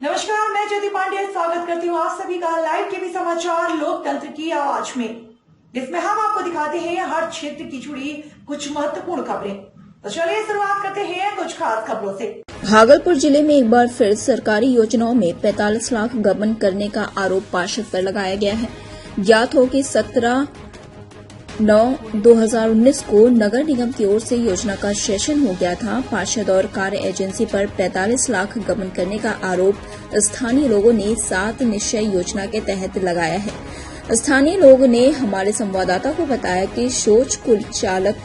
नमस्कार, मैं ज्योति पांडे स्वागत करती हूँ आप सभी का लाइव टीवी समाचार लोकतंत्र की आवाज में, जिसमें हम आपको दिखाते हैं हर क्षेत्र की जुड़ी कुछ महत्वपूर्ण खबरें। तो चलिए शुरुआत करते हैं कुछ खास खबरों से। भागलपुर जिले में एक बार फिर सरकारी योजनाओं में 45 लाख गबन करने का आरोप पार्षद पर लगाया गया है। ज्ञात हो कि 17/9/2019 को नगर निगम की ओर से योजना का सेशन हो गया था। पार्षद और कार्य एजेंसी पर 45 लाख गबन करने का आरोप स्थानीय लोगों ने 7 निश्चय योजना के तहत लगाया है। स्थानीय लोगों ने हमारे संवाददाता को बताया कि सोच कुल चालक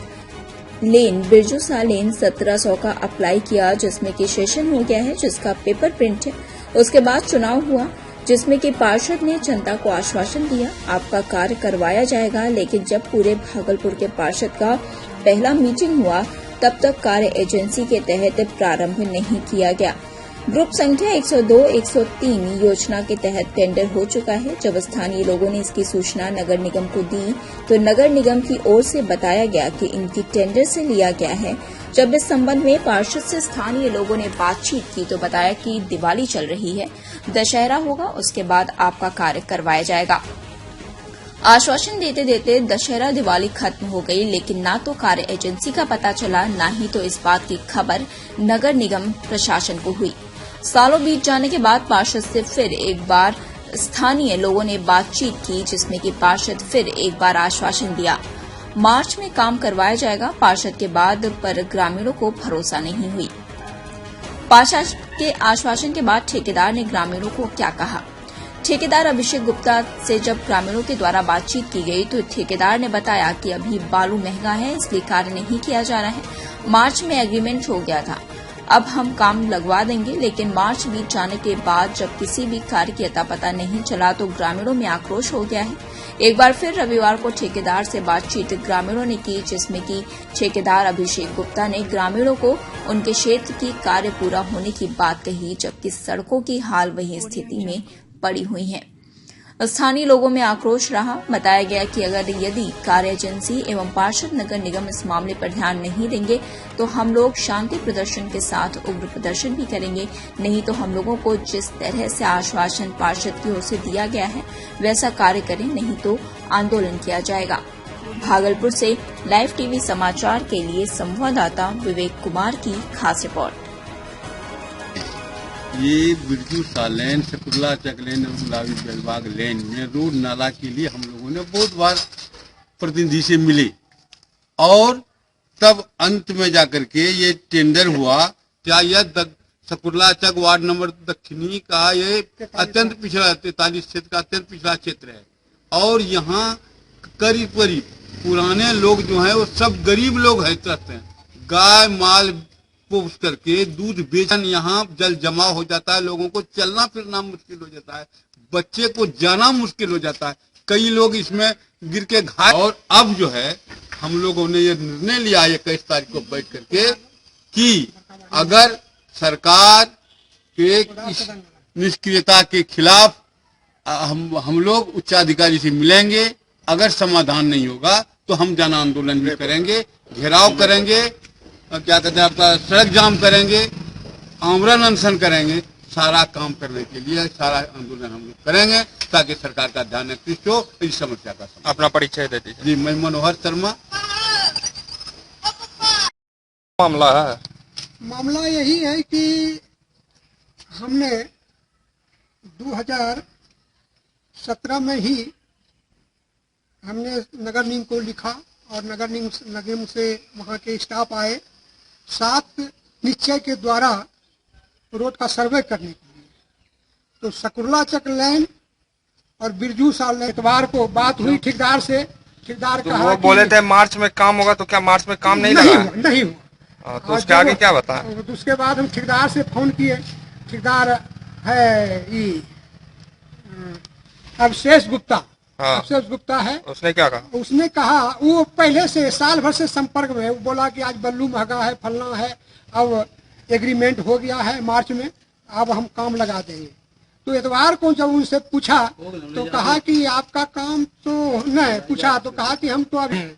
लेन बिरजू सा लेन 1700 का अप्लाई किया, जिसमें कि सेशन हो गया है, जिसका पेपर प्रिंट है। उसके बाद चुनाव हुआ, जिसमें कि पार्षद ने जनता को आश्वासन दिया आपका कार्य करवाया जाएगा, लेकिन जब पूरे भागलपुर के पार्षद का पहला मीटिंग हुआ तब तक कार्य एजेंसी के तहत प्रारंभ नहीं किया गया। ग्रुप संख्या 102-103 योजना के तहत टेंडर हो चुका है। जब स्थानीय लोगों ने इसकी सूचना नगर निगम को दी तो नगर निगम की ओर से बताया गया कि इनकी टेंडर से लिया गया है। जब इस संबंध में पार्षद से स्थानीय लोगों ने बातचीत की तो बताया कि दिवाली चल रही है, दशहरा होगा, उसके बाद आपका कार्य करवाया जाएगा। आश्वासन देते देते दशहरा दिवाली खत्म हो गई, लेकिन ना तो कार्य एजेंसी का पता चला, न ही तो इस बात की खबर नगर निगम प्रशासन को हुई। सालों बीत जाने के बाद पार्षद से फिर एक बार स्थानीय लोगों ने बातचीत की, जिसमें कि पार्षद फिर एक बार आश्वासन दिया मार्च में काम करवाया जाएगा। पार्षद के बाद पर ग्रामीणों को भरोसा नहीं हुई। पार्षद के आश्वासन के बाद ठेकेदार ने ग्रामीणों को क्या कहा? ठेकेदार अभिषेक गुप्ता से जब ग्रामीणों के द्वारा बातचीत की गई तो ठेकेदार ने बताया कि अभी बालू महंगा है, इसलिए कार्य नहीं किया जा रहा है। मार्च में एग्रीमेंट हो गया था, अब हम काम लगवा देंगे, लेकिन मार्च बीत जाने के बाद जब किसी भी कार्य की अता पता नहीं चला तो ग्रामीणों में आक्रोश हो गया है। एक बार फिर रविवार को ठेकेदार से बातचीत ग्रामीणों ने की, जिसमें कि ठेकेदार अभिषेक गुप्ता ने ग्रामीणों को उनके क्षेत्र की कार्य पूरा होने की बात कही, जबकि सड़कों की हाल वही स्थिति में पड़ी हुई है। स्थानीय लोगों में आक्रोश रहा। बताया गया कि यदि कार्य एजेंसी एवं पार्षद नगर निगम इस मामले पर ध्यान नहीं देंगे तो हम लोग शांति प्रदर्शन के साथ उग्र प्रदर्शन भी करेंगे, नहीं तो हम लोगों को जिस तरह से आश्वासन पार्षद की ओर से दिया गया है वैसा कार्य करें, नहीं तो आंदोलन किया जाएगा। भागलपुर से लाइव टीवी समाचार के लिए संवाददाता विवेक कुमार की खास रिपोर्ट। ये बिरजू सा लेन, सकुरला चक लेन, गुलाबी बेलबाग लेन में रोड नाला के लिए हम लोगों ने बहुत बार प्रतिनिधि से मिले और तब अंत में जाकर के ये टेंडर हुआ। क्या यह सकुरला चक वार्ड नंबर दक्षिणी का ये अत्यंत पिछड़ा 43 क्षेत्र का अत्यंत पिछड़ा क्षेत्र है और यहाँ करीब पुराने लोग जो हैं वो सब गरीब लोग हैं, त्रस्त हैं। गाय माल पोस करके दूध बेचन यहाँ जल जमा हो जाता है, लोगों को चलना फिरना मुश्किल हो जाता है, बच्चे को जाना मुश्किल हो जाता है, कई लोग इसमें गिर के घायल। और अब जो है हम लोगों ने ये निर्णय लिया 21 तारीख को बैठ करके कि अगर सरकार के इस निष्क्रियता के खिलाफ हम लोग उच्चाधिकारी से मिलेंगे। अगर समाधान नहीं होगा तो हम जन आंदोलन भी करेंगे, घेराव करेंगे, क्या कहते हैं आपका सड़क जाम करेंगे, आमरण अनशन करेंगे। सारा काम करने के लिए सारा आंदोलन हम लोग करेंगे ताकि सरकार का ध्यान आकृष्ट हो इस समस्या का। अपना परिचय दे दीजिए। जी, मैं मनोहर शर्मा। मामला यही है कि हमने 2017 में ही हमने नगर निगम को लिखा और नगर निगम से वहाँ के स्टाफ आए 7 निश्चय के द्वारा रोड का सर्वे करने के लिए। तो सकुरला चक लेन और बिरजू सा लेन इतवार को बात हुई ठेकेदार से। ठेकेदार तो वो बोले थे मार्च में काम होगा, तो क्या मार्च में काम नहीं हुआ। तो उसके आगे क्या बता? तो उसके बाद हम ठेकेदार से फोन किए। ठेकेदार है अभिषेक गुप्ता। हाँ। अभिषेक गुप्ता है। उसने क्या कहा? उसने कहा वो पहले से साल भर से संपर्क में, वो बोला कि आज बल्लू महंगा है, फलना है, अब एग्रीमेंट हो गया है मार्च में, अब हम काम लगा देंगे। तो इतवार को जब उनसे पूछा तो कहा कि आपका काम तो नहीं, पूछा तो कहा कि हम तो अभी,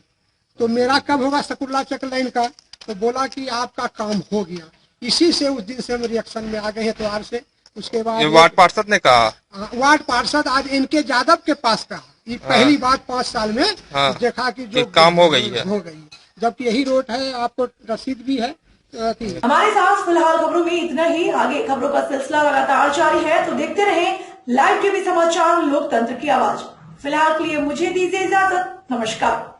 तो मेरा कब होगा सकुरला चक लाइन का? तो बोला कि आपका काम हो गया। इसी से उस दिन से हम रिएक्शन में आ गए इतवार से उसके बाद ये वार्ड पार्षद ने कहा। वार्ड पार्षद आज इनके यादव के पास कहा, ये पहली बात 5 साल में हाँ। देखा कि जो काम हो गई है। हो गई, जबकि यही रोड है, आपको रसीद भी है। हमारे साथ फिलहाल खबरों में इतना ही। आगे खबरों का सिलसिला लगातार जारी है, तो देखते रहें लाइव टीवी समाचार, लोकतंत्र की आवाज। फिलहाल के लिए मुझे दीजिए इजाजत। नमस्कार।